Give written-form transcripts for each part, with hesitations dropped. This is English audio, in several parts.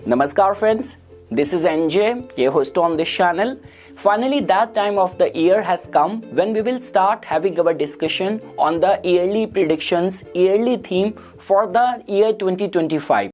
Namaskar friends, this is NJ, your host on this channel. Finally, that time of the year has come when we will start having our discussion on the yearly predictions, yearly theme for the year 2025.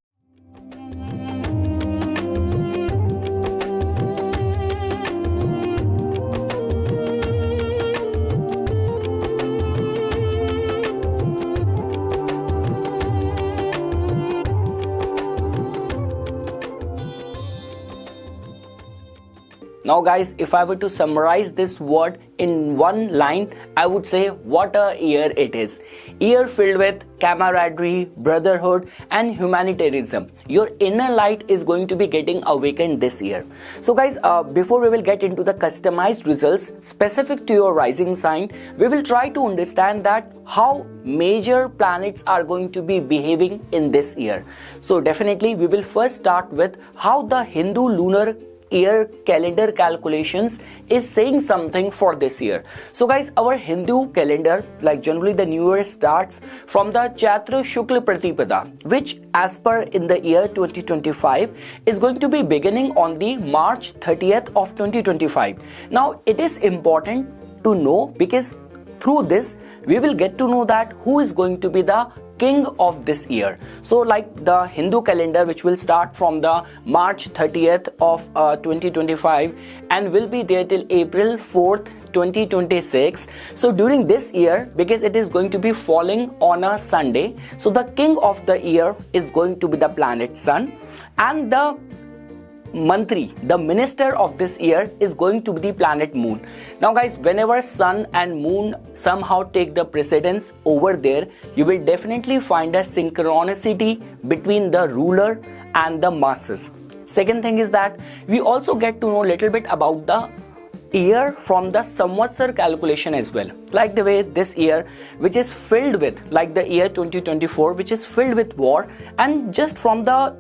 Now guys, if I were to summarize this word in one line, I would say what a year it is. Year filled with camaraderie, brotherhood and humanitarianism. Your inner light is going to be getting awakened this year. So guys, before we will get into the customized results specific to your rising sign, we will try to understand that how major planets are going to be behaving in this year. So definitely we will first start with how the Hindu lunar year calendar calculations is saying something for this year. So guys, our Hindu calendar, like generally the new year starts from the Chaitra Shukla Pratipada, which as per in the year 2025 is going to be beginning on the March 30th of 2025. Now it is important to know because through this we will get to know that who is going to be the king of this year. So like the Hindu calendar, which will start from the March 30th of 2025 and will be there till April 4th 2026. So during this year, because it is going to be falling on a Sunday, so the king of the year is going to be the planet Sun, and the Mantri, the minister of this year, is going to be the planet Moon. Now guys, whenever Sun and Moon somehow take the precedence over there, you will definitely find a synchronicity between the ruler and the masses. Second thing is that we also get to know a little bit about the year from the Samvatsar calculation as well. Like the way this year, which is filled with, like the year 2024, which is filled with war, and just from the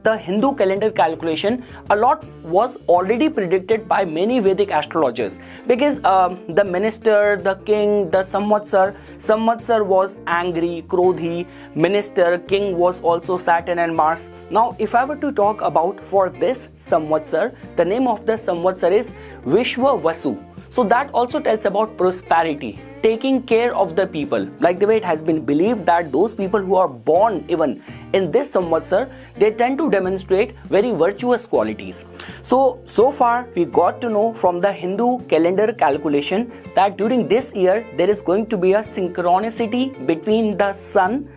Hindu calendar calculation, a lot was already predicted by many Vedic astrologers, because the minister, the king, the Samvatsar was angry, Krodhi, minister, king was also Saturn and Mars. Now if I were to talk about for this Samvatsar, the name of the Samvatsar is Vishwa Vasu. So that also tells about prosperity, taking care of the people. Like the way it has been believed that those people who are born even in this Samvatsar, they tend to demonstrate very virtuous qualities. So far we got to know from the Hindu calendar calculation that during this year there is going to be a synchronicity between the sun,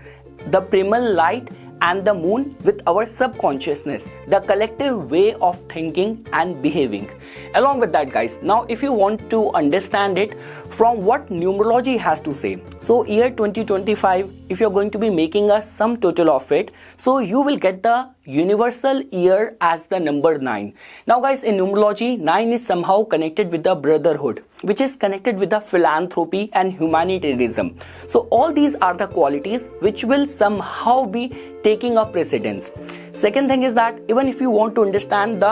the primal light and the moon with our subconsciousness, the collective way of thinking and behaving. Along with that guys, now if you want to understand it from what numerology has to say, so year 2025, if you're going to be making a sum total of it, so you will get the universal year as the number 9. Now guys, in numerology, 9 is somehow connected with the brotherhood, which is connected with the philanthropy and humanitarianism. So all these are the qualities which will somehow be taking a precedence. Second thing is that even if you want to understand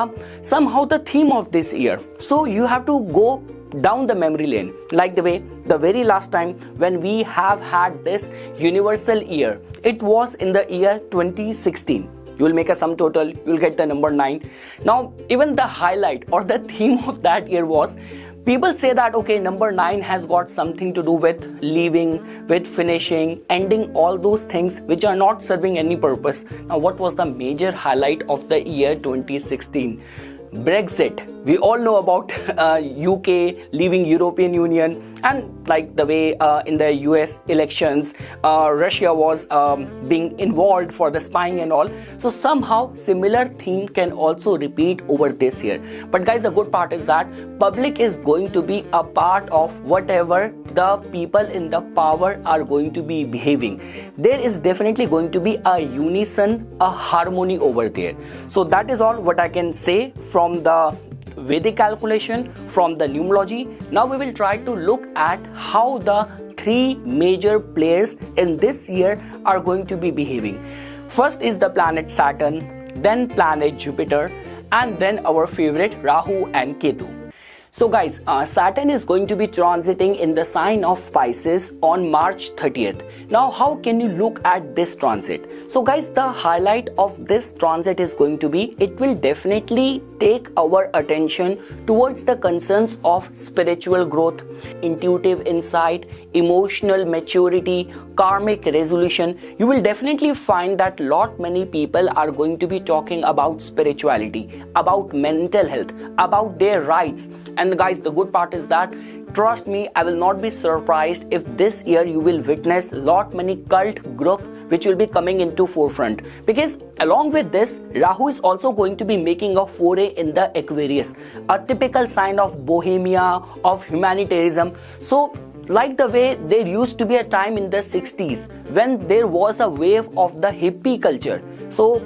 somehow the theme of this year, so you have to go down the memory lane, like the way the very last time when we have had this universal year, it was in the year 2016. You will make a sum total, you will get the number 9. Now even the highlight or the theme of that year was, people say that okay, number 9 has got something to do with leaving, with finishing, ending all those things which are not serving any purpose. Now what was the major highlight of the year 2016? Brexit. We all know about UK leaving European Union, and like the way in the US elections, Russia was being involved for the spying and all. So somehow similar theme can also repeat over this year. But guys, the good part is that public is going to be a part of whatever the people in the power are going to be behaving. There is definitely going to be a unison, a harmony over there. So that is all what I can say from the Vedic calculation, from the numerology. Now we will try to look at how the three major players in this year are going to be behaving. First is the planet Saturn, then planet Jupiter, and then our favorite Rahu and Ketu. So guys, Saturn is going to be transiting in the sign of Pisces on March 30th. Now how can you look at this transit? So guys, the highlight of this transit is going to be, it will definitely take our attention towards the concerns of spiritual growth, intuitive insight, emotional maturity, karmic resolution. You will definitely find that many people are going to be talking about spirituality, about mental health, about their rights. And guys, the good part is that, trust me, I will not be surprised if this year you will witness many cult group which will be coming into forefront, because along with this, Rahu is also going to be making a foray in the Aquarius, a typical sign of bohemia, of humanitarianism. So like the way there used to be a time in the 60s when there was a wave of the hippie culture, so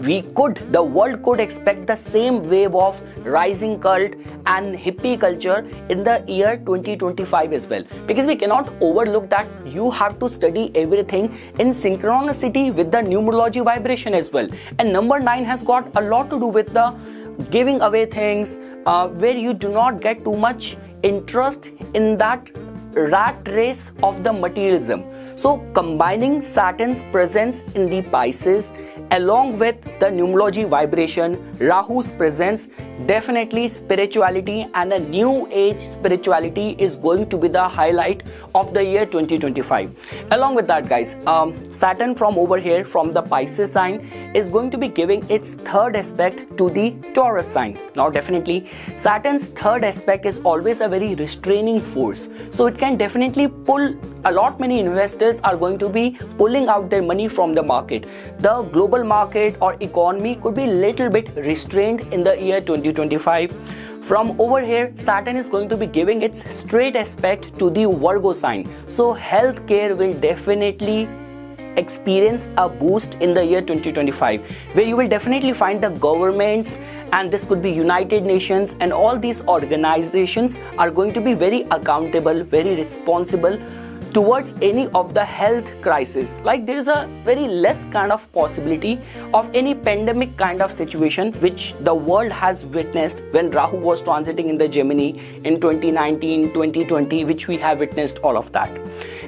the world could expect the same wave of rising cult and hippie culture in the year 2025 as well, because we cannot overlook that you have to study everything in synchronicity with the numerology vibration as well. And number 9 has got a lot to do with the giving away things, where you do not get too much interest in that rat race of the materialism. So combining Saturn's presence in the Pisces along with the numerology vibration, Rahu's presence, definitely spirituality and a new age spirituality is going to be the highlight of the year 2025. Along with that guys, Saturn from over here, from the Pisces sign, is going to be giving its third aspect to the Taurus sign. Now definitely Saturn's third aspect is always a very restraining force, so it can definitely pull many investors are going to be pulling out their money from the market. The global market or economy could be little bit restrained in the year 2025. From over here, Saturn is going to be giving its straight aspect to the Virgo sign. So healthcare will definitely experience a boost in the year 2025, where you will definitely find the governments, and this could be United Nations, and all these organizations are going to be very accountable, very responsible towards any of the health crisis. Like there is a very less kind of possibility of any pandemic kind of situation which the world has witnessed when Rahu was transiting in the Gemini in 2019, 2020, which we have witnessed all of that.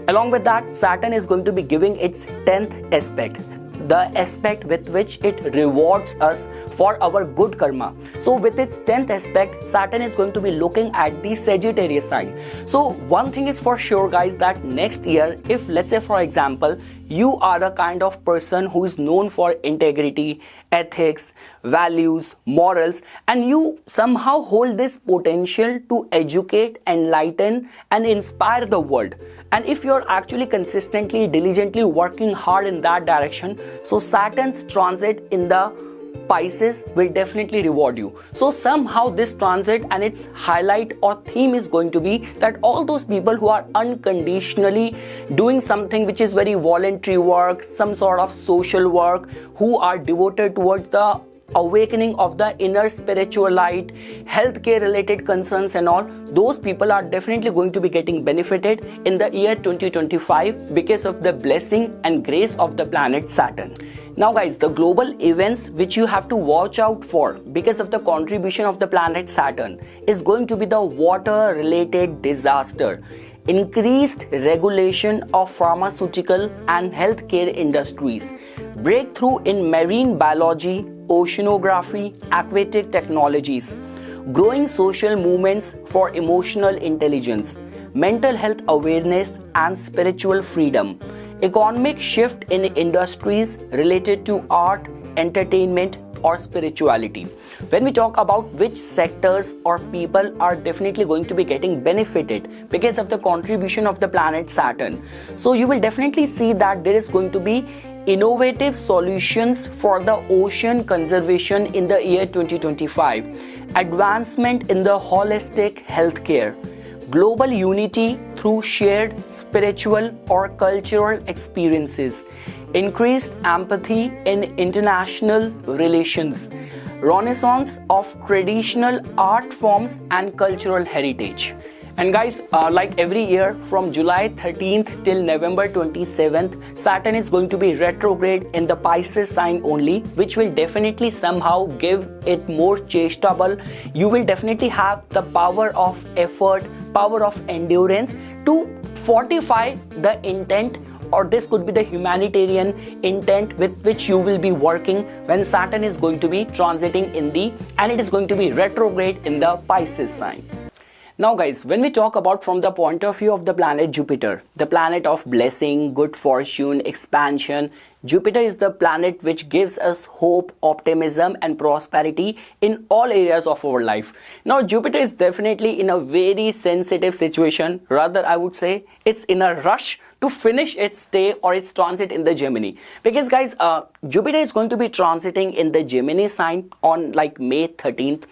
Along with that, Saturn is going to be giving its 10th aspect, the aspect with which it rewards us for our good karma. So with its 10th aspect, Saturn is going to be looking at the Sagittarius sign. So one thing is for sure guys, that next year, if let's say for example, you are a kind of person who is known for integrity, ethics, values, morals, and you somehow hold this potential to educate, enlighten and inspire the world, and if you're actually consistently, diligently working hard in that direction, so Saturn's transit in the Pisces will definitely reward you. So somehow this transit and its highlight or theme is going to be that all those people who are unconditionally doing something which is very voluntary work, some sort of social work, who are devoted towards the awakening of the inner spiritual light, healthcare related concerns and all, those people are definitely going to be getting benefited in the year 2025 because of the blessing and grace of the planet Saturn. Now guys, the global events which you have to watch out for because of the contribution of the planet Saturn is going to be the water related disaster, increased regulation of pharmaceutical and healthcare industries, breakthrough in marine biology, oceanography, aquatic technologies, growing social movements for emotional intelligence, mental health awareness and spiritual freedom, economic shift in industries related to art, entertainment or spirituality. When we talk about which sectors or people are definitely going to be getting benefited because of the contribution of the planet Saturn, so you will definitely see that there is going to be innovative solutions for the ocean conservation in the year 2025, advancement in the holistic healthcare, global unity through shared spiritual or cultural experiences, increased empathy in international relations, renaissance of traditional art forms and cultural heritage. And guys, like every year from July 13th till November 27th, Saturn is going to be retrograde in the Pisces sign only, which will definitely somehow give it more chasteable. You will definitely have the power of effort, power of endurance to fortify the intent, or this could be the humanitarian intent with which you will be working when Saturn is going to be transiting in the, and it is going to be retrograde in the Pisces sign. Now guys, when we talk about from the point of view of the planet Jupiter, the planet of blessing, good fortune, expansion, Jupiter is the planet which gives us hope, optimism and prosperity in all areas of our life. Now Jupiter is definitely in a very sensitive situation, rather I would say it's in a rush to finish its stay or its transit in the Gemini. Because guys, Jupiter is going to be transiting in the Gemini sign on like May 13th.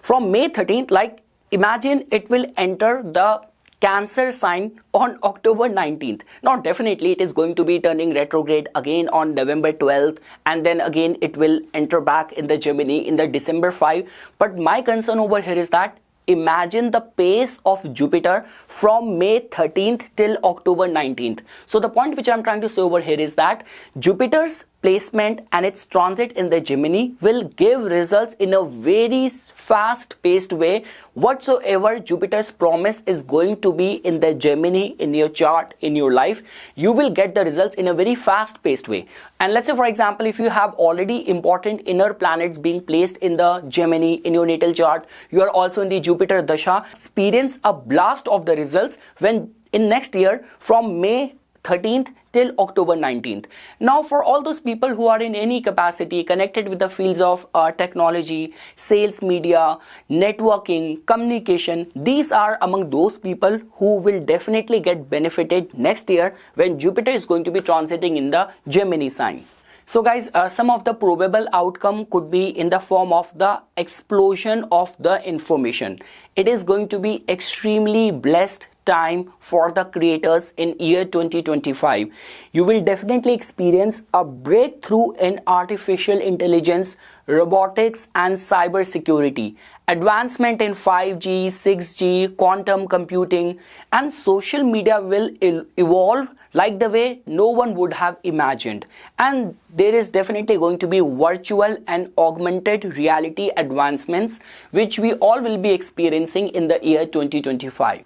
From May 13th, like imagine it will enter the Cancer sign on October 19th. Now definitely it is going to be turning retrograde again on November 12th, and then again it will enter back in the Gemini in the December 5. But my concern over here is that imagine the pace of Jupiter from May 13th till October 19th. So the point which I'm trying to say over here is that Jupiter's placement and its transit in the Gemini will give results in a very fast paced way. Whatsoever Jupiter's promise is going to be in the Gemini, in your chart, in your life, you will get the results in a very fast paced way. And let's say for example, if you have already important inner planets being placed in the Gemini in your natal chart, you are also in the Jupiter Dasha, experience a blast of the results when in next year from May 13th till October 19th. Now for all those people who are in any capacity connected with the fields of technology, sales, media, networking, communication, these are among those people who will definitely get benefited next year when Jupiter is going to be transiting in the Gemini sign. So guys, some of the probable outcome could be in the form of the explosion of the information. It is going to be extremely blessed time for the creators in year 2025. You will definitely experience a breakthrough in artificial intelligence, robotics and cyber security, advancement in 5G, 6G, quantum computing, and social media will evolve like the way no one would have imagined. And there is definitely going to be virtual and augmented reality advancements which we all will be experiencing in the year 2025.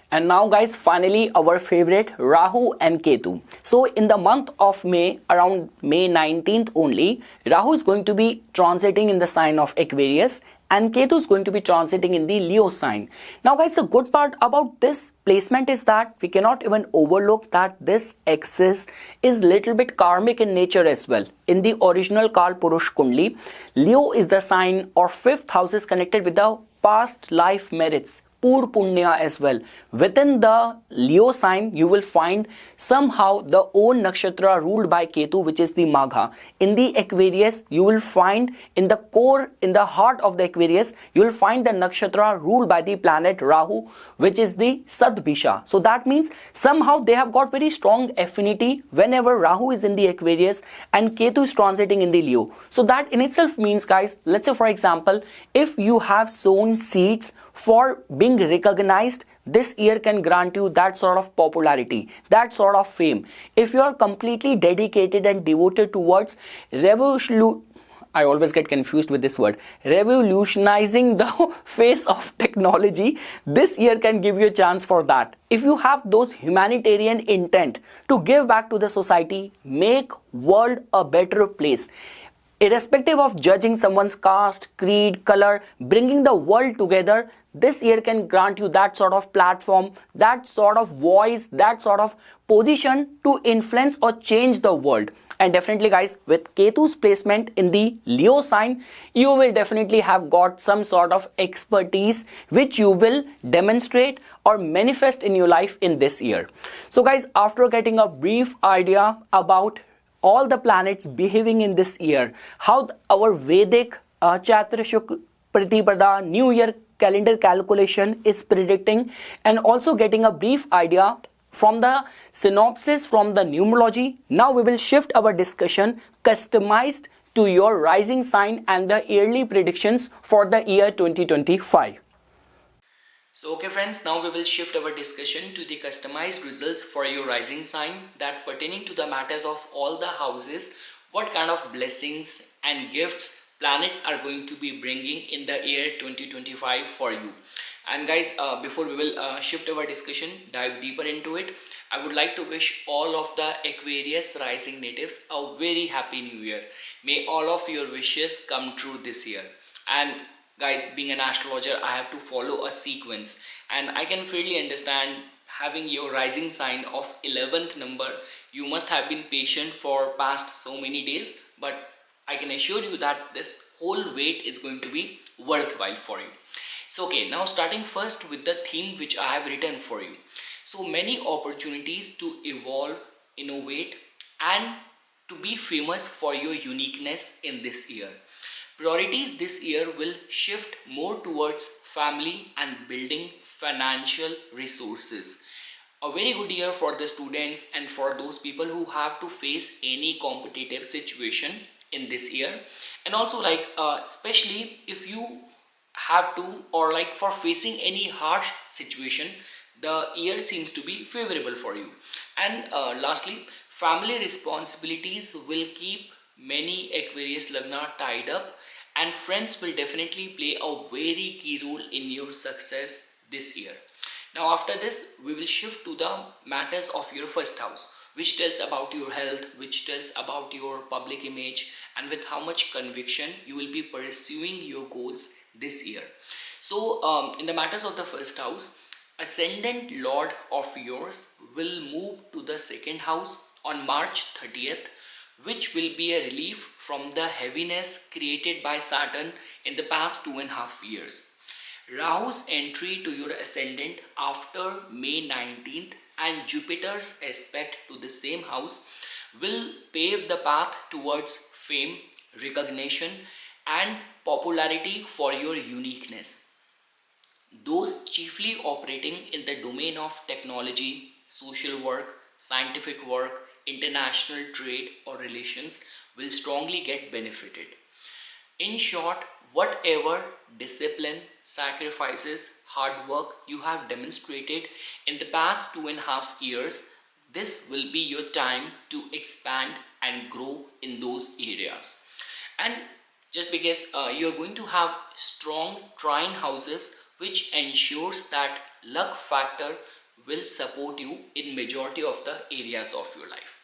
And now guys, finally our favorite Rahu and Ketu. So in the month of May, around May 19th only, Rahu is going to be transiting in the sign of Aquarius and Ketu is going to be transiting in the Leo sign. Now guys, the good part about this placement is that we cannot even overlook that this axis is little bit karmic in nature as well. In the original Kal Purush Kundli, Leo is the sign or 5th house is connected with the past life merits, Pur Punya as well. Within the Leo sign, you will find somehow the own nakshatra ruled by Ketu, which is the Magha. In the Aquarius, you will find in the core, in the heart of the Aquarius, you will find the nakshatra ruled by the planet Rahu, which is the Sadbhisha. So that means somehow they have got very strong affinity whenever Rahu is in the Aquarius and Ketu is transiting in the Leo. So that in itself means, guys, let's say for example, if you have sown seeds for being recognized, this year can grant you that sort of popularity, that sort of fame. If you are completely dedicated and devoted towards I always get confused with this word, revolutionizing the face of technology, this year can give you a chance for that. If you have those humanitarian intent to give back to the society, make world a better place. Irrespective of judging someone's caste, creed, color, bringing the world together, this year can grant you that sort of platform, that sort of voice, that sort of position to influence or change the world. And definitely guys, with Ketu's placement in the Leo sign, you will definitely have got some sort of expertise which you will demonstrate or manifest in your life in this year. So guys, after getting a brief idea about all the planets behaving in this year, how our Vedic Chaitra Shukla Pratipada New Year calendar calculation is predicting, and also getting a brief idea from the synopsis from the numerology, now we will shift our discussion customized to your rising sign and the yearly predictions for the year 2025. So okay friends, now we will shift our discussion to the customized results for your rising sign, that pertaining to the matters of all the houses, what kind of blessings and gifts planets are going to be bringing in the year 2025 for you. And guys, before we will shift our discussion, dive deeper into it, I would like to wish all of the Aquarius rising natives a very happy new year. May all of your wishes come true this year. And guys, being an astrologer, I have to follow a sequence, and I can fairly understand, having your rising sign of 11th number, you must have been patient for past so many days, but I can assure you that this whole wait is going to be worthwhile for you. So okay, now starting first with the theme which I have written for you. So many opportunities to evolve, innovate, and to be famous for your uniqueness in this year. Priorities this year will shift more towards family and building financial resources. A very good year for the students and for those people who have to face any competitive situation in this year. And also especially if you have to, or like for facing any harsh situation, the year seems to be favorable for you. And lastly, family responsibilities will keep many Aquarius Lagna tied up, and friends will definitely play a very key role in your success this year. Now after this, we will shift to the matters of your first house, which tells about your health, which tells about your public image, and with how much conviction you will be pursuing your goals this year. So in the matters of the first house, ascendant lord of yours will move to the second house on March 30th, which will be a relief from the heaviness created by Saturn in the past 2.5 years. Rahu's entry to your ascendant after May 19th and Jupiter's aspect to the same house will pave the path towards fame, recognition, and popularity for your uniqueness. Those chiefly operating in the domain of technology, social work, scientific work, international trade, or relations will strongly get benefited. In short, whatever discipline, sacrifices, hard work you have demonstrated in the past 2.5 years, this will be your time to expand and grow in those areas. And just because you're going to have strong trine houses, which ensures that luck factor will support you in majority of the areas of your life.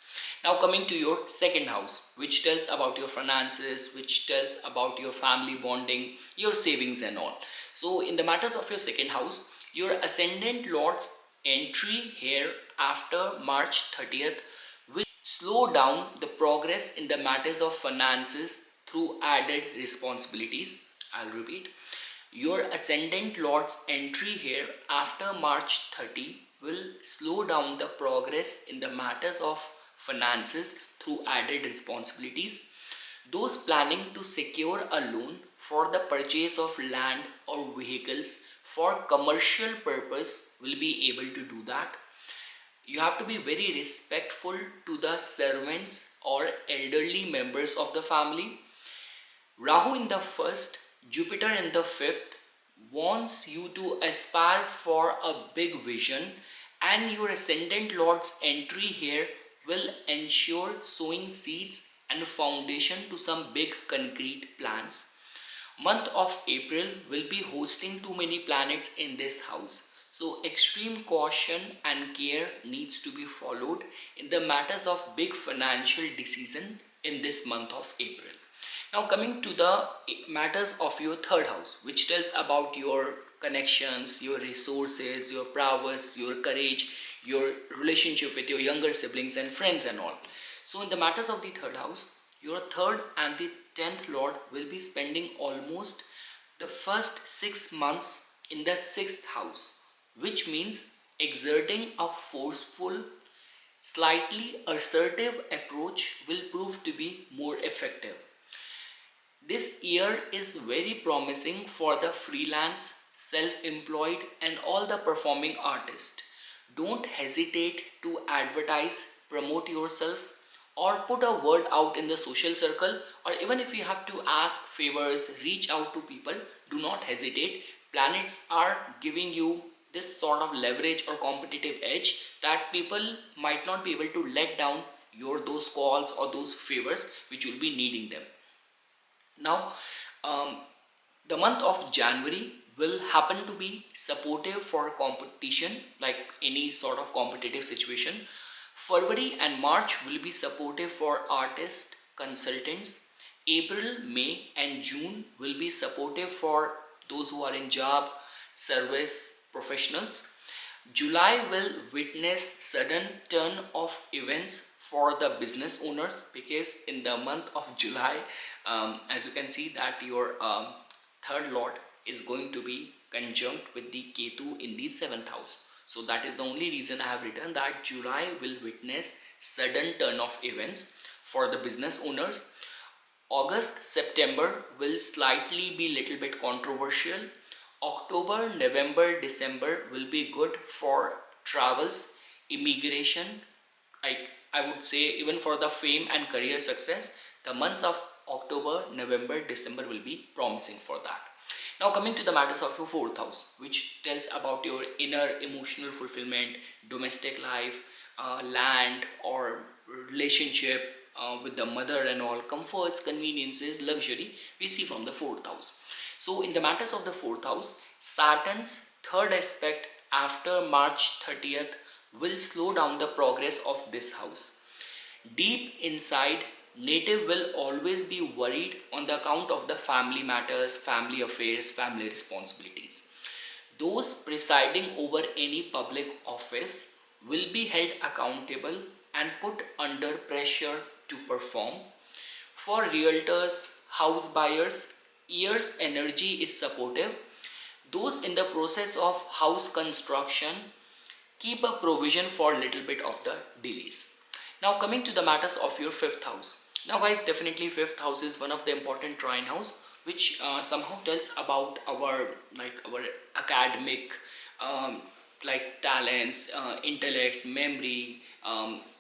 Now coming to your second house, which tells about your finances, which tells about your family bonding, your savings and all. So in the matters of your second house, your ascendant lord's entry here after March 30th will slow down the progress in the matters of finances through added responsibilities. I'll repeat. Your ascendant lord's entry here after March 30 will slow down the progress in the matters of finances through added responsibilities. Those planning to secure a loan for the purchase of land or vehicles for commercial purpose will be able to do that. You have to be very respectful to the servants or elderly members of the family. Rahu in the first, Jupiter in the fifth wants you to aspire for a big vision, and your ascendant lord's entry here will ensure sowing seeds and foundation to some big concrete plans. Month of April will be hosting too many planets in this house. So extreme caution and care needs to be followed in the matters of big financial decision in this month of April. Now coming to the matters of your third house, which tells about your connections, your resources, your prowess, your courage, your relationship with your younger siblings and friends and all. So in the matters of the third house, your third and the 10th lord will be spending almost the first 6 months in the sixth house, which means exerting a forceful, slightly assertive approach will prove to be more effective. This year is very promising for the freelance, self-employed and all the performing artists. Don't hesitate to advertise, promote yourself, or put a word out in the social circle, or even if you have to ask favors, reach out to people, do not hesitate. planets are giving you this sort of leverage or competitive edge that people might not be able to let down your those calls or those favors which you'll be needing them. Now, um, the month of January will happen to be supportive for competition, like any sort of competitive situation. February and March will be supportive for artists, consultants. April, May, and June will be supportive for those who are in job, service, professionals. July will witness sudden turn of events for the business owners, because in the month of July, as you can see that your third lord is going to be conjunct with the Ketu in the 7th house. So that is the only reason I have written that July will witness sudden turn of events for the business owners. August, September will slightly be little bit controversial. October, November, December will be good for travels, immigration, like I would say even for the fame and career success. The months of October, November, December will be promising for that. Now coming to the matters of your 4th house, which tells about your inner emotional fulfillment, domestic life, land or relationship with the mother and all, comforts, conveniences, luxury, we see from the 4th house. So in the matters of the 4th house, Saturn's third aspect after March 30th will slow down the progress of this house. Deep inside, native will always be worried on the account of the family matters, family affairs, family responsibilities. Those presiding over any public office will be held accountable and put under pressure to perform. For realtors, house buyers, year's energy is supportive. Those in the process of house construction, keep a provision for a little bit of the delays. Now coming to the matters of your 5th house. Now guys, definitely 5th house is one of the important trine house which somehow tells about our academic like talents, intellect, memory,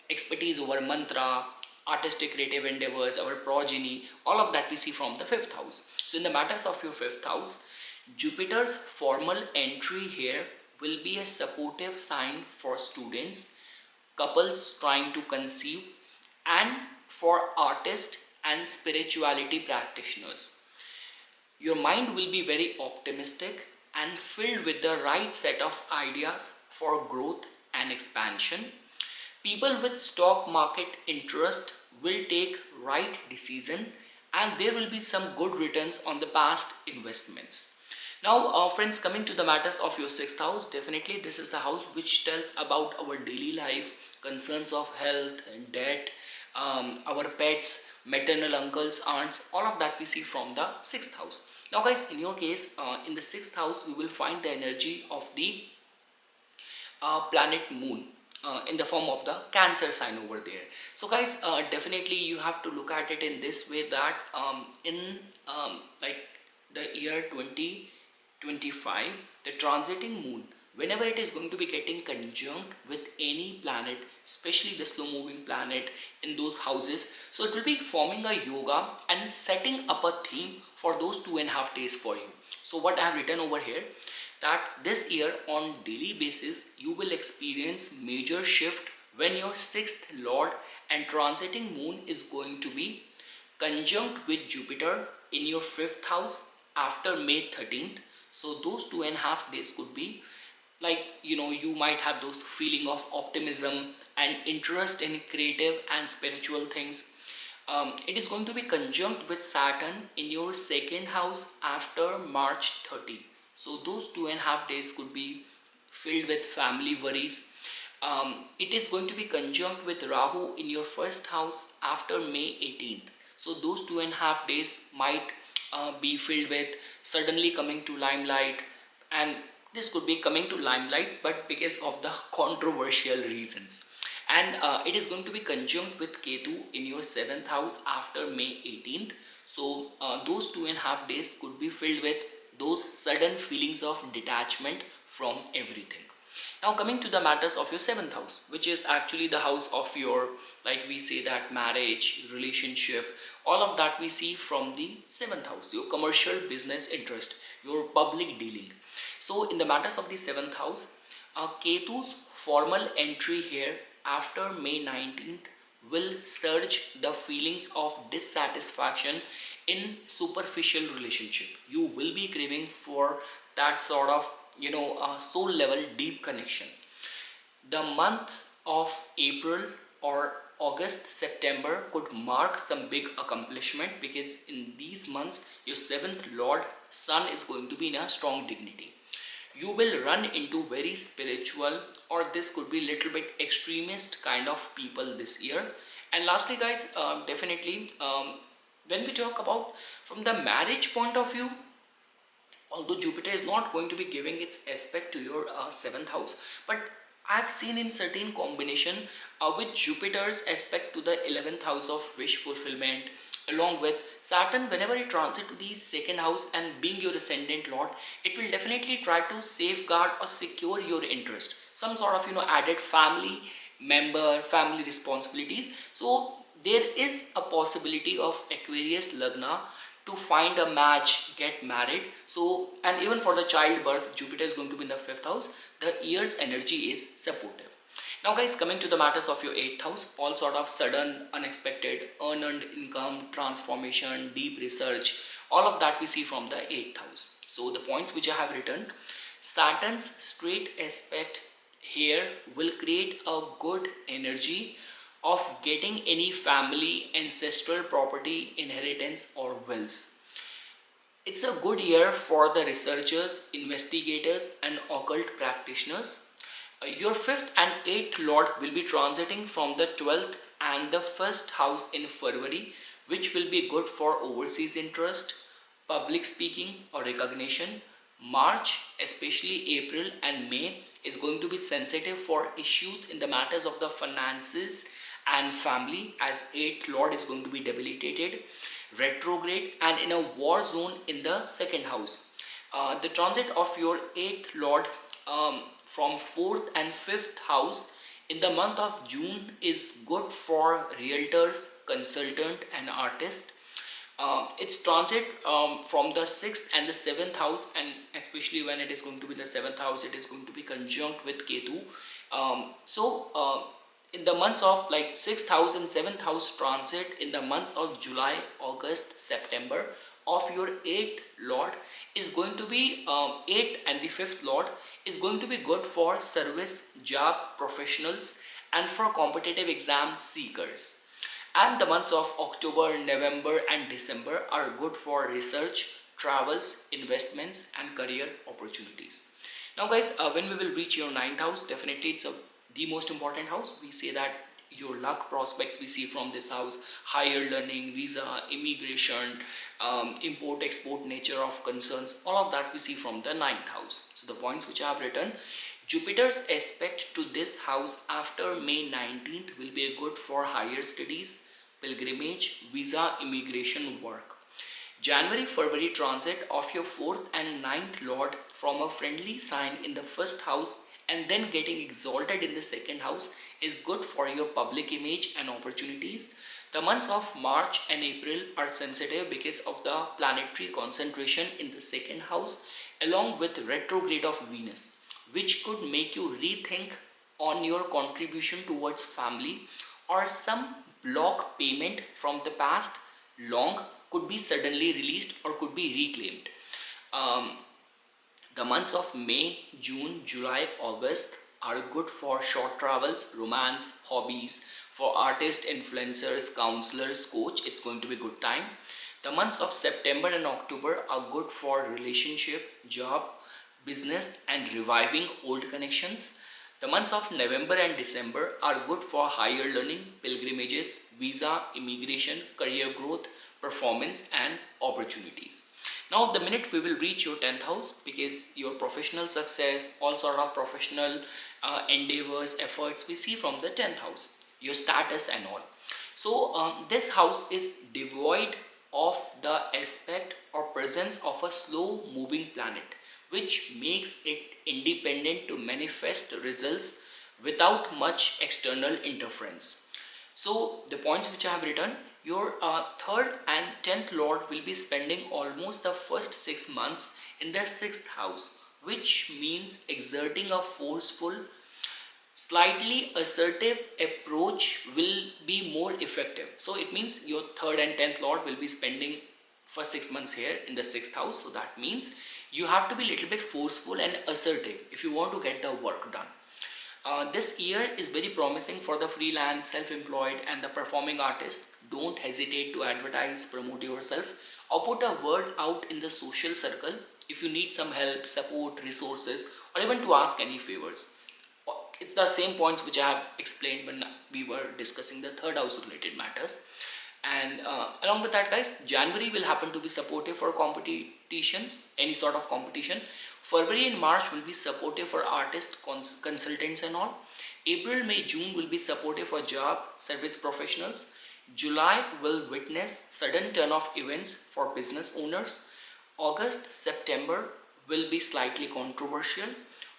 expertise over mantra, artistic creative endeavors, our progeny, all of that we see from the 5th house. So in the matters of your 5th house, Jupiter's formal entry here will be a supportive sign for students, couples trying to conceive, and for artists and spirituality practitioners. Your mind will be very optimistic and filled with the right set of ideas for growth and expansion. People with stock market interest will take right decision, and there will be some good returns on the past investments. Now friends, coming to the matters of your 6th house, definitely this is the house which tells about our daily life, concerns of health and debt, our pets, maternal uncles, aunts, all of that we see from the 6th house. Now guys, in your case, in the 6th house we will find the energy of the planet moon in the form of the Cancer sign over there. So guys, definitely you have to look at it in this way that in like the year 2025, the transiting moon, whenever it is going to be getting conjunct with any planet, especially the slow moving planet in those houses, so it will be forming a yoga and setting up a theme for those 2.5 days for you. So what I have written over here, that this year on daily basis you will experience major shift when your 6th lord and transiting moon is going to be conjunct with Jupiter in your 5th house after May 13th. So those 2.5 days could be like, you might have those feeling of optimism and interest in creative and spiritual things. It is going to be conjunct with Saturn in your 2nd house after March 30. So those 2.5 days could be filled with family worries. It is going to be conjunct with Rahu in your 1st house after May 18th. So those 2.5 days might be filled with suddenly coming to limelight, and this could be coming to limelight but because of the controversial reasons. And it is going to be conjunct with Ketu in your 7th house after May 18th. So those 2.5 days could be filled with those sudden feelings of detachment from everything. Now coming to the matters of your 7th house, which is actually the house of your, like we say that marriage, relationship, all of that we see from the 7th house, your commercial business interest. your public dealing. So in the matters of the 7th house, Ketu's formal entry here after May 19th will surge the feelings of dissatisfaction in superficial relationship. You will be craving for that sort of soul level deep connection. The month of April or August, September could mark some big accomplishment, because in these months your 7th lord sun is going to be in a strong dignity. You will run into very spiritual, or this could be little bit extremist kind of people this year. And lastly guys, definitely when we talk about from the marriage point of view, although Jupiter is not going to be giving its aspect to your 7th house, but I've seen in certain combination with Jupiter's aspect to the 11th house of wish fulfillment, along with Saturn, whenever it transits to the 2nd house and being your ascendant lord, it will definitely try to safeguard or secure your interest, some sort of added family member, family responsibilities. So there is a possibility of Aquarius Lagna to find a match, get married. So, and even for the childbirth, Jupiter is going to be in the 5th house. The year's energy is supportive. Now guys, coming to the matters of your 8th house, all sort of sudden, unexpected, unearned income, transformation, deep research, all of that we see from the 8th house. So the points which I have written, Saturn's straight aspect here will create a good energy of getting any family, ancestral property, inheritance or wills. It's a good year for the researchers, investigators and occult practitioners. Your 5th and 8th lord will be transiting from the 12th and the 1st house in February, which will be good for overseas interest, public speaking or recognition. March, especially April and May, is going to be sensitive for issues in the matters of the finances and family, as 8th lord is going to be debilitated, retrograde and in a war zone in the 2nd house. The transit of your 8th lord from 4th and 5th house in the month of June is good for realtors, consultant and artists. Its transit from the 6th and the 7th house, and especially when it is going to be the 7th house, it is going to be conjunct with Ketu. In the months of like 6th house and 7th house transit in the months of July, August, September of your 8th lord is going to be 8th and the 5th lord is going to be good for service, job professionals and for competitive exam seekers. And the months of October, November and December are good for research, travels, investments and career opportunities. Now guys, when we will reach your 9th house, definitely it's the most important house. We say that your luck prospects we see from this house, higher learning, visa, immigration, import export nature of concerns, all of that we see from the 9th house. So the points which I have written, Jupiter's aspect to this house after May 19th will be good for higher studies, pilgrimage, visa, immigration, work. January, February transit of your 4th and 9th lord from a friendly sign in the 1st house and then getting exalted in the 2nd house is good for your public image and opportunities. The months of March and April are sensitive because of the planetary concentration in the 2nd house along with retrograde of Venus, which could make you rethink on your contribution towards family, or some block payment from the past long could be suddenly released or could be reclaimed. The months of May, June, July, August are good for short travels, romance, hobbies. For artists, influencers, counselors, coach, it's going to be good time. The months of September and October are good for relationship, job, business and reviving old connections. The months of November and December are good for higher learning, pilgrimages, visa, immigration, career growth, performance and opportunities. Now the minute we will reach your 10th house, because your professional success, all sort of professional endeavors, efforts we see from the 10th house, your status and all. So this house is devoid of the aspect or presence of a slow moving planet, which makes it independent to manifest results without much external interference. So the points which I have written, your 3rd and 10th lord will be spending almost the first 6 months in their 6th house, which means exerting a forceful, slightly assertive approach will be more effective. So it means your 3rd and 10th lord will be spending for 6 months here in the 6th house. So that means you have to be a little bit forceful and assertive if you want to get the work done. This year is very promising for the freelance, self-employed and the performing artist. Don't hesitate to advertise, promote yourself or put a word out in the social circle if you need some help, support, resources or even to ask any favors. It's the same points which I have explained when we were discussing the 3rd house related matters. And along with that, guys, January will happen to be supportive for competitions, any sort of competition. February and March will be supportive for artists, consultants and all. April, May, June will be supportive for job, service professionals. July will witness sudden turn of events for business owners. August, September will be slightly controversial.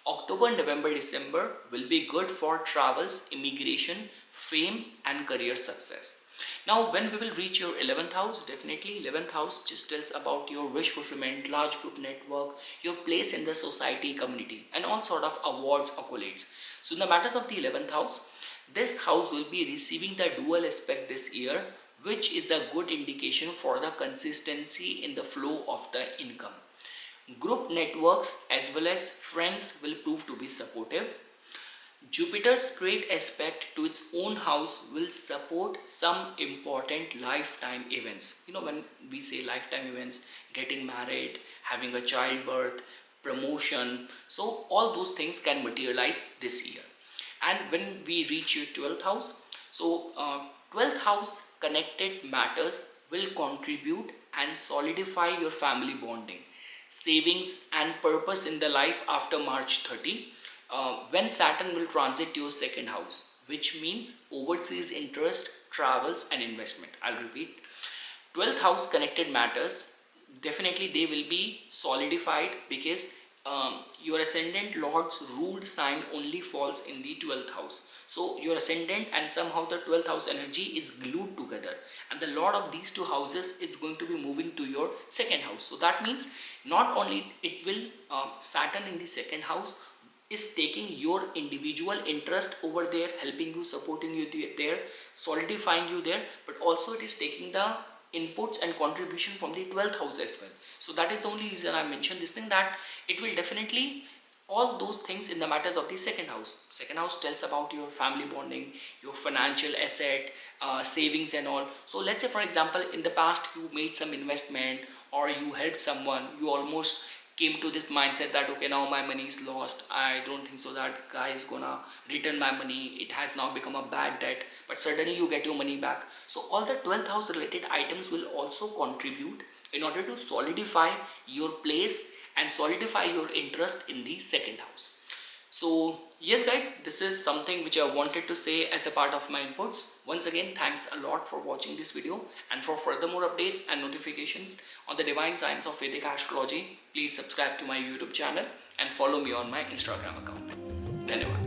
October, November, December will be good for travels, immigration, fame and career success. Now when we will reach your 11th house, definitely 11th house just tells about your wish fulfillment, large group network, your place in the society, community and all sort of awards, accolades. So in the matters of the 11th house, this house will be receiving the dual aspect this year, which is a good indication for the consistency in the flow of the income. Group networks as well as friends will prove to be supportive. Jupiter's straight aspect to its own house will support some important lifetime events. When we say lifetime events, getting married, having a childbirth, promotion, so all those things can materialize this year. And when we reach your 12th house, so 12th house connected matters will contribute and solidify your family bonding, savings and purpose in the life after March 30. When Saturn will transit to your 2nd house, which means overseas interest, travels and investment. I'll repeat, 12th house connected matters, definitely they will be solidified because your ascendant lord's ruled sign only falls in the 12th house. So your ascendant and somehow the 12th house energy is glued together and the lord of these two houses is going to be moving to your 2nd house. So that means not only it will Saturn in the 2nd house is taking your individual interest over there, helping you, supporting you there, solidifying you there, but also it is taking the inputs and contribution from the 12th house as well. So that is the only reason I mentioned this thing, that it will definitely all those things in the matters of the 2nd house. 2nd house tells about your family bonding, your financial asset, savings and all. So let's say for example in the past you made some investment or you helped someone, you almost came to this mindset that okay, now my money is lost, I don't think so that guy is gonna return my money, it has now become a bad debt, but suddenly you get your money back. So all the 12th house related items will also contribute in order to solidify your place and solidify your interest in the 2nd house. So yes guys, this is something which I wanted to say as a part of my inputs. Once again, thanks a lot for watching this video, and for further more updates and notifications on the divine science of Vedic astrology, please subscribe to my YouTube channel and follow me on my Instagram account. Dhanyavad.